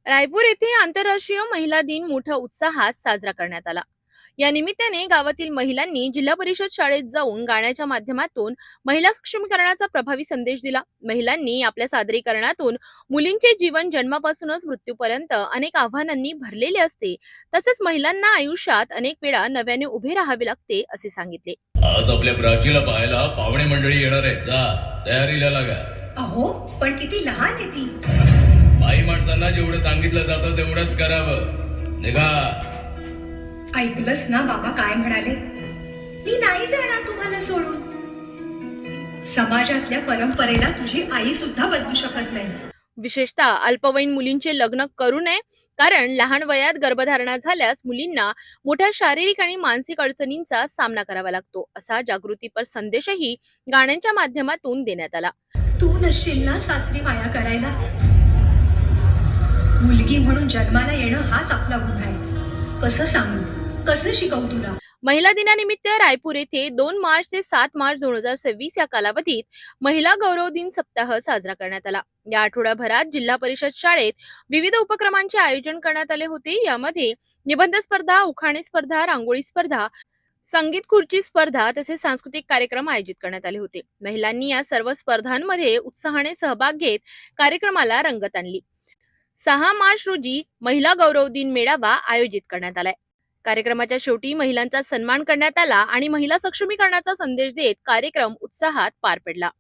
रायपूर येथे आंतरराष्ट्रीय महिला दिन मोठ्या उत्साहात साजरा करण्यात आला। या निमित्ताने गावातील महिलांनी जिल्हा परिषद शाळेत जाऊन गाण्याच्या माध्यमातून महिला सक्षमीकरणाचा प्रभावी संदेश दिला। महिलांनी आपल्या सादरीकरणातून मुलींचे जीवन जन्मापासूनच मृत्यूपर्यंत अनेक आव्हानांनी भरलेले असते, तसेच महिलांना आयुष्यात अनेक वेळा नव्याने उभे राहावे लागते असे सांगितले। आज आपल्या प्राचीला पाहायला पाहुणे मंडळी येणार आहेत, जा तयारीला लागा। अहो, पण किती लहान आहे ती। बाई माणसांना जेवढं सांगितलं जातं तेवढंच करावं, निघा। ऐकलंस ना बाबा काय म्हणाले? मी नाही जाणार तुम्हाला सोडून। समाजातल्या परंपरेला तुझी आई सुद्धा बदलू शकत नाही। विशेषतः अल्पवयीन मुलींचे लग्न करू नये, कारण लहान वयात गर्भधारणा झाल्यास मुलींना मोठ्या शारीरिक आणि मानसिक अडचणींचा सामना करावा लागतो, असा जागृतीपर संदेशही गाण्यांच्या माध्यमातून देण्यात आला। तू नसशील ना सासरी माया करायला। मुलगी म्हणून जन्माला येणं हाच आपला गुन्हा आहे। कसं सांगू, कसं शिकवू तुला? महिला दिनानिमित्त रायपूर येथे 2 मार्च ते 7 मार्च 2026 या कालावधीत महिला गौरव दिन सप्ताह साजरा करण्यात आला। या आठवड्याभरात जिल्हा परिषद शाळेत विविध उपक्रमांचे आयोजन करण्यात आले होते। यामध्ये निबंध स्पर्धा, उखाणे स्पर्धा, रांगोळी स्पर्धा, संगीत खुर्ची स्पर्धा तसेच सांस्कृतिक कार्यक्रम आयोजित करण्यात आले होते। महिलांनी या सर्व स्पर्धांमध्ये उत्साहाने सहभाग घेत कार्यक्रमाला रंगत आणली। 6 मार्च रोजी महिला गौरव दिन मेळावा आयोजित करण्यात आलाय। कार्यक्रमाच्या शेवटी महिलांचा सन्मान करण्यात आला आणि महिला सक्षमीकरणाचा संदेश देत कार्यक्रम उत्साहात पार पडला।